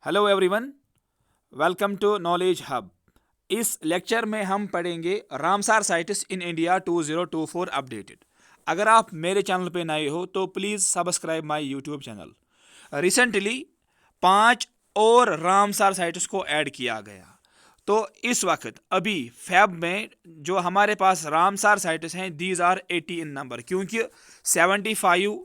Hello everyone, welcome to Knowledge Hub. इस lecture में हम पढ़ेंगे Ramsar sites in India 2024 updated. अगर आप मेरे चैनल पे नए हो तो please subscribe my YouTube channel. Recently 5 और रामसार साइट्स को ऐड किया गया। तो इस वक्त अभी फैब में जो हमारे पास रामसार साइट्स हैं दीज आर 80 इन नंबर, क्योंकि 75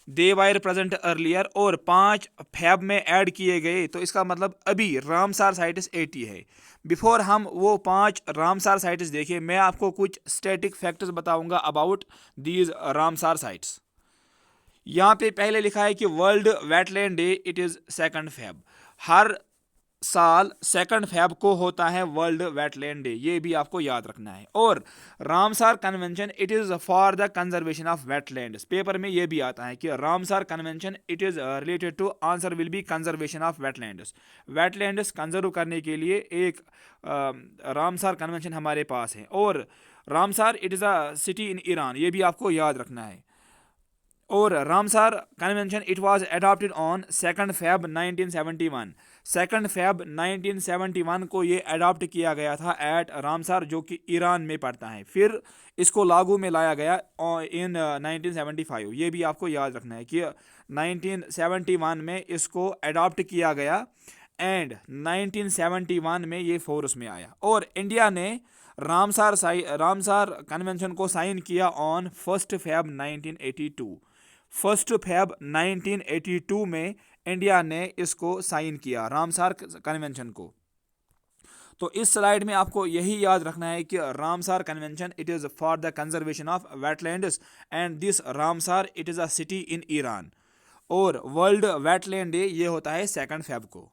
दे वायर प्रेजेंट अर्लियर और 5 फैब में ऐड किए गए, तो इसका मतलब अभी रामसार साइट्स 80 है। बिफोर हम वो 5 रामसार साइट्स देखें, मैं आपको कुछ स्टैटिक फैक्टर्स बताऊंगा अबाउट दीज रामसार साइट्स। यहाँ पे पहले लिखा है कि world wetland day it is 2 Feb. हर साल 2 फैब को होता है वर्ल्ड वेटलैंड डे, ये भी आपको याद रखना है। और Ramsar convention it is for the conservation of wetlands. Paper में ये भी आता है कि Ramsar convention it is related to answer will be conservation of wetlands. Wetlands conserve करने के लिए एक रामसार कन्वेंशन हमारे पास है। और Ramsar it is a city in Iran, ये भी आपको याद रखना है। और Ramsar convention it was adopted on 2 Feb 1971। 2 Feb 1971 को ये अडॉप्ट किया गया था एट रामसार, जो कि ईरान में पड़ता है। फिर इसको लागू में लाया गया इन 1975। ये भी आपको याद रखना है कि 1971 में इसको अडॉप्ट किया गया एंड 1971 में ये फोर्स में आया। और इंडिया ने रामसार कन्वेंशन को साइन किया ऑन 1 फैब 1982। 1 फैब 1982 में इंडिया ने इसको साइन किया रामसार कन्वेंशन को। तो इस स्लाइड में आपको यही याद रखना है कि Ramsar convention it is for the conservation of wetlands and this Ramsar it is a city in Iran. और वर्ल्ड वेटलैंड डे ये होता है 2 फैब को।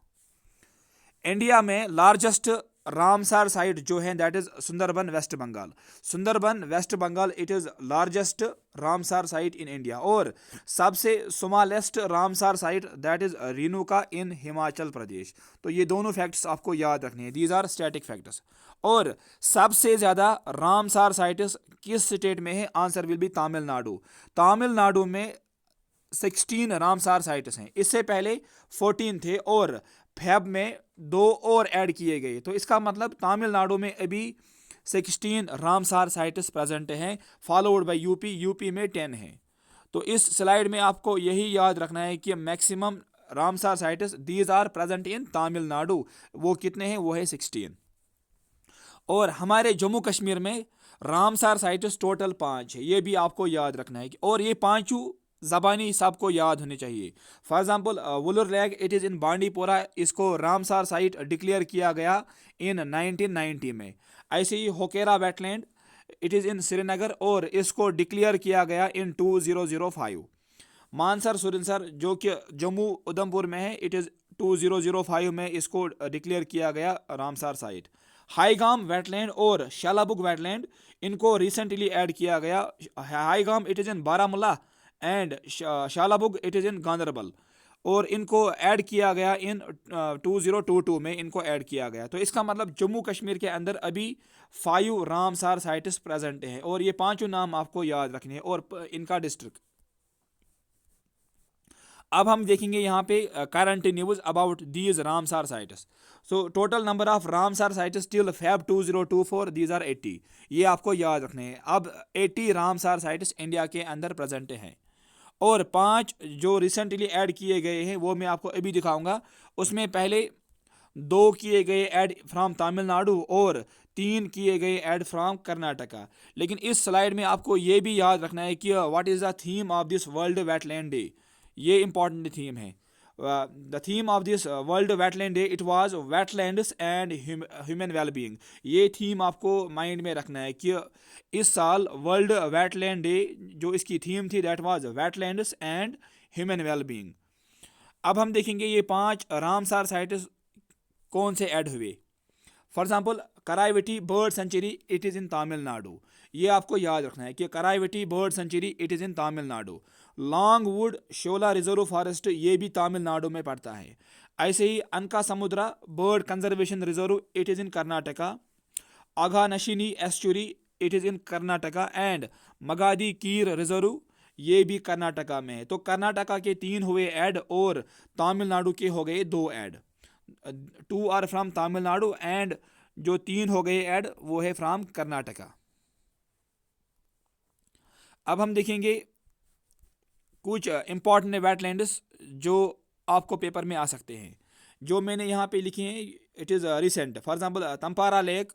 इंडिया में लार्जेस्ट रामसार साइट जो है that is Sundarban West Bengal. Sundarban West Bengal it is largest Ramsar site in India. और सबसे smallest Ramsar site that is Renuka in Himachal Pradesh. तो ये दोनों फैक्ट्स आपको याद रखने हैं, दीज आर स्टैटिक फैक्ट्स। और सबसे ज़्यादा रामसार साइट्स किस स्टेट में है? Answer will B Tamil Nadu. Tamil Nadu में 16 रामसार साइट्स हैं। इससे पहले 14 थे और फैब में 2 और ऐड किए गए। तो इसका मतलब तमिलनाडु में अभी 16 रामसार साइट्स प्रेजेंट हैं, फॉलोड बाय यूपी। यूपी में 10 हैं। तो इस स्लाइड में आपको यही याद रखना है कि maximum Ramsar sites these are present in Tamil Nadu. वो कितने हैं? वो है 16। और हमारे जम्मू कश्मीर में रामसार साइट्स टोटल 5 है, ये भी आपको याद रखना है। और ये पांचों ज़बानी सबको याद होनी चाहिए। For example Wular lake it is इन बांडीपोरा, इसको रामसार साइट डिक्लेयर किया गया इन 1990 में। ऐसे ही Hokera wetland it is in Srinagar और इसको डिक्लेयर किया गया इन 2005। मानसर सुरिनसर जो कि जम्मू उधमपुर में है, इट इज़ 2005 में इसको डिक्लेयर किया गया रामसार साइट। हाईगाम वेटलैंड और शालाबुग वेटलैंड इनको रिसेंटली ऐड किया गया। Haigam it is in Baramulla and Shallabug it is in Ganderbal. और इनको ऐड किया गया इन 2022 में इनको ऐड किया गया। तो इसका मतलब जम्मू कश्मीर के अंदर अभी 5 रामसार साइट्स प्रेजेंट हैं। और ये पांचों नाम आपको याद रखने हैं और इनका डिस्ट्रिक्ट। अब हम देखेंगे यहाँ पे current news about these Ramsar sites. So total number of Ramsar sites till Feb 2024 these are 80। ये आपको याद रखने हैं। अब 80 रामसार साइट्स इंडिया के अंदर प्रेजेंट हैं। और 5 जो रिसेंटली ऐड किए गए हैं वो मैं आपको अभी दिखाऊंगा। उसमें पहले 2 किए गए ऐड फ्रॉम तमिलनाडु और 3 किए गए ऐड फ्रॉम कर्नाटका। लेकिन इस स्लाइड में आपको ये भी याद रखना है कि what is the theme of this world wetland day. ये इंपॉर्टेंट थीम है। The theme of this world wetland day it was wetlands and human wellbeing. ये थीम आपको माइंड में रखना है कि इस साल वर्ल्ड वेटलैंड डे जो इसकी थीम थी that was wetlands and human wellbeing. अब हम देखेंगे ये 5 रामसार साइट्स कौन से ऐड हुए। For example Karaivetti bird sanctuary it is in Tamil Nadu. ये आपको याद रखना है कि Karaivetti bird sanctuary it is in Tamil Nadu. Longwood Shola reserve forest ये भी तमिलनाडु में पड़ता है। ऐसे ही Ankasamudra bird conservation reserve it is in Karnataka. Aghanashini estuary it is in Karnataka and Magadi Kere reserve ये भी कर्नाटका में है। तो कर्नाटका के 3 हुए ऐड और तमिलनाडु के हो गए 2 add. 2 are from Tamil Nadu and जो 3 हो गए ऐड वो है फ्रॉम कर्नाटका। अब हम देखेंगे कुछ इंपॉर्टेंट वेटलैंड्स जो आपको पेपर में आ सकते हैं, जो मैंने यहाँ पे लिखे हैं। It is recent, for example Tampara lake,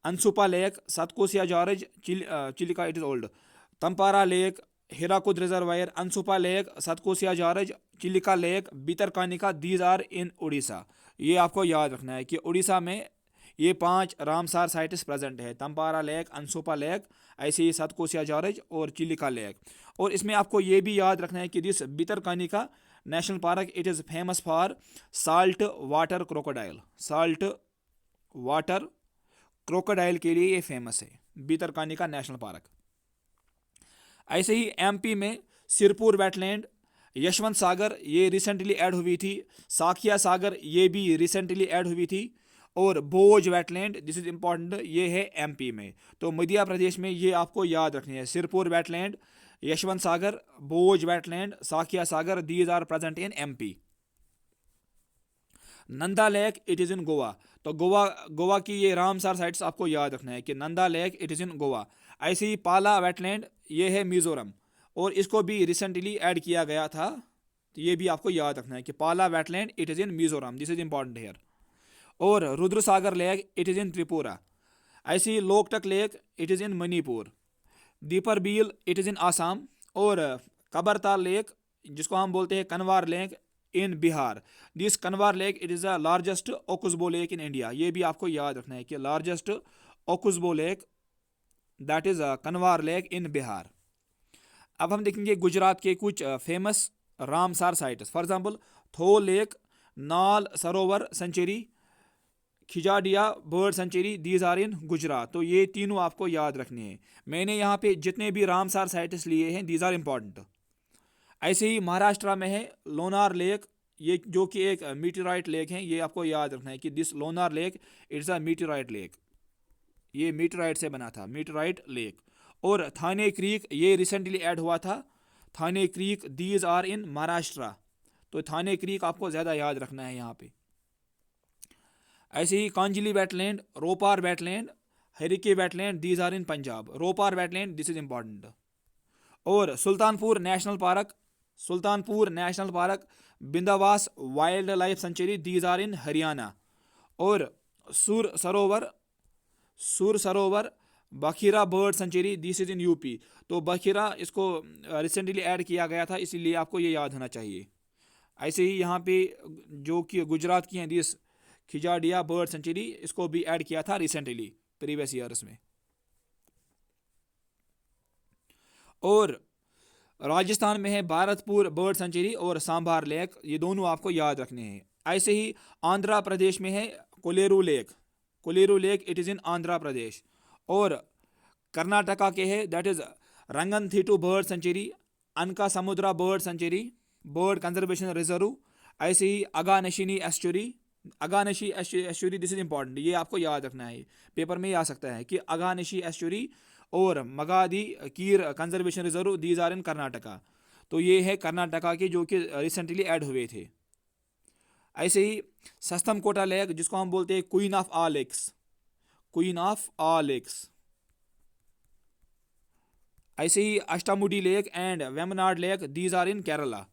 Ansupa lake, Satkosia gorge, Chilika it is old. Tampara lake, Hirakud reservoir, Ansupa lake, Satkosia gorge, Chilika lake, Bhitarkanika, these are in Orissa. ये आपको याद रखना है कि उड़ीसा में ये 5 रामसार साइट्स प्रेजेंट है, तंपारा लेक, अनसुपा लेक, ऐसे ही सतकोसिया जॉर्ज और चिलिका लेक। और इसमें आपको ये भी याद रखना है कि this Bhitarkanika national park it is famous for salt water crocodile. Salt water crocodile के लिए ये फेमस है बीतरकानिका नेशनल पार्क। ऐसे ही एमपी में सिरपुर वेटलैंड, यशवंत सागर ये रिसेंटली ऐड हुई थी, साखिया सागर ये भी रिसेंटली ऐड हुई थी, और बोज वेटलैंड दिस इज इम्पॉर्टेंट ये है एमपी में। तो मध्य प्रदेश में ये आपको याद रखनी है, Sirpur wetland, Yashwant Sagar, Bhoj wetland, Sakhya Sagar, these are present in MP. Nanda lake it is in Goa. तो गोवा की ये रामसार साइट्स आपको याद रखना है कि Nanda lake it is in Goa. ऐसे ही पाला वेटलैंड ये है मिजोरम, और इसको भी रिसेंटली ऐड किया गया था, तो ये भी आपको याद रखना है कि Pala wetland it is in Mizoram, this is important here. और Rudrasagar lake it is in Tripura. ऐसे ही Loktak lake it is in Manipur. Deepor Beel it is in Assam. और कबरताल लेक जिसको हम बोलते हैं Kanwar lake in Bihar. This Kanwar lake it is the largest oxbow lake in India. ये भी आपको याद रखना है कि largest oxbow lake that is Kanwar lake in Bihar. अब हम देखेंगे गुजरात के कुछ famous Ramsar sites, for example Thol lake, Nal Sarovar sanctuary, Khijadia bird sanctuary, these are in Gujarat. तो ये तीनों आपको याद रखने हैं। मैंने यहाँ पे जितने भी रामसार साइट्स लिए हैं दीज आर इम्पॉर्टेंट। ऐसे ही महाराष्ट्र में है लोनार लेक, ये जो कि एक मीटेराइट लेक है, ये आपको याद रखना है कि this Lonar lake it's a meteorite lake, ये मीटेराइट से बना था, मीटेराइट लेक। और थाने क्रीक ये रिसेंटली ऐड हुआ था, Thane creek, these are in Maharashtra. तो थाने क्रीक आपको ज़्यादा याद रखना है यहाँ पे। ऐसे ही Kanjli wetland, Ropar wetland, Harike wetland, these are in Punjab. Ropar wetland this is important. और Sultanpur national park, Sultanpur national park, Bhindawas wildlife sanctuary, these are in Haryana. और Sur Sarovar Bakhira bird sanctuary, this is in UP. तो बखीरा इसको रिसेंटली ऐड किया गया था, इसीलिए आपको ये याद होना चाहिए। ऐसे ही यहाँ पे जो कि गुजरात की हैं दिस खिजाडिया बर्ड सेंचुरी, इसको भी ऐड किया था रिसेंटली प्रीवियस ईयर्स में। और राजस्थान में है भारतपुर बर्ड सेंचुरी और सांभार लेक, ये दोनों आपको याद रखने हैं। ऐसे ही आंध्र प्रदेश में है Kolleru lake, Kolleru lake it is in Andhra Pradesh. और कर्नाटका के है that is Ranganathittu bird sanctuary, Ankasamudra bird sanctuary, bird conservation reserve. ऐसे ही अगानशिनी एस्चुरी, अगानशी एस्चुरी दिस इज इंपॉर्टेंट, ये आपको याद रखना है, पेपर में ही आ सकता है कि अगानशी एस्चुरी और Magadi Kere conservation reserve these are in Karnataka. तो ये है कर्नाटका के जो कि रिसेंटली ऐड हुए थे। ऐसे ही सस्तम कोटा लेक जिसको हम बोलते हैं queen of all lakes, queen of all lakes. ऐसे ही Ashtamudi lake and Vembanad lake these are in Kerala.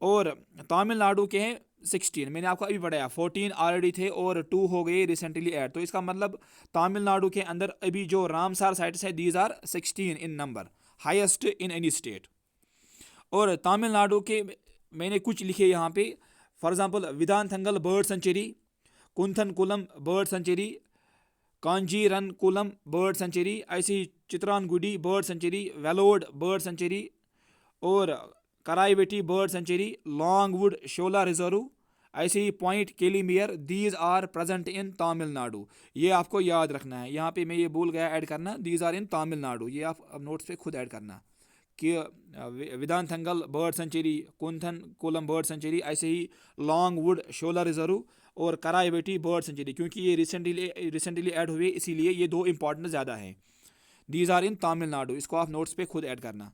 और तमिलनाडु के हैं 16, मैंने आपको अभी पढ़ाया 14 ऑलरेडी थे और 2 हो गए रिसेंटली ऐड। तो इसका मतलब तमिलनाडु के अंदर अभी जो रामसार साइट्स है these are 16 in number, highest in any state. और तमिलनाडु के मैंने कुछ लिखे यहाँ पे, for example Vedanthangal bird sanctuary, Koonthankulam bird sanctuary, Kanjirankulam bird sanctuary, ऐसी Chitrangudi bird sanctuary, Vellode bird sanctuary, और Karaivetti bird sanctuary, Longwood Shola reserve, ऐसे ही point Calimere, these are present in Tamil Nadu. ये आपको याद रखना है, यहाँ पे मैं ये भूल गया ऐड करना, दीज आर इन तमिलनाडु, ये आप नोट्स पे खुद ऐड करना कि Vedanthangal bird sanctuary, Koonthankulam bird sanctuary, ऐसे ही लॉन्गवुड शोला रिजर्व और कराईवेटी बर्ड सेंचुरी, क्योंकि ये रिसेंटली ऐड हुए इसीलिए ये 2 इंपॉर्टेंट ज़्यादा हैं। दीज आर इन तमिलनाडु, इसको आप नोट्स पे खुद ऐड करना।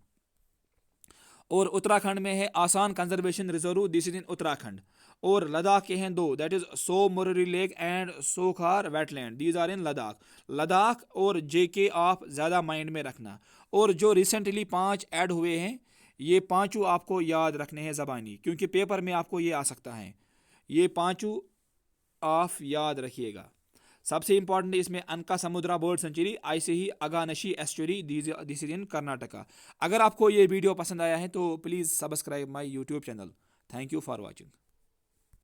और उत्तराखंड में है Asan conservation reserve, this is in Uttarakhand. और लद्दाख के हैं दो, that is Tso Moriri lake and Tsokar wetland, these are in Ladakh. Ladakh और जेके आप ज़्यादा माइंड में रखना। और जो रिसेंटली 5 ऐड हुए हैं, ये पांचों आपको याद रखने हैं ज़बानी, क्योंकि पेपर में आपको ये आ सकता है। ये पांचों आप याद रखिएगा। सबसे इंपॉर्टेंट इसमें अनका समुद्रा बर्ड सेंचुरी, ऐसे ही अगानशी estuary, this is in Karnataka. अगर आपको ये वीडियो पसंद आया है तो please subscribe my YouTube channel. Thank you for watching.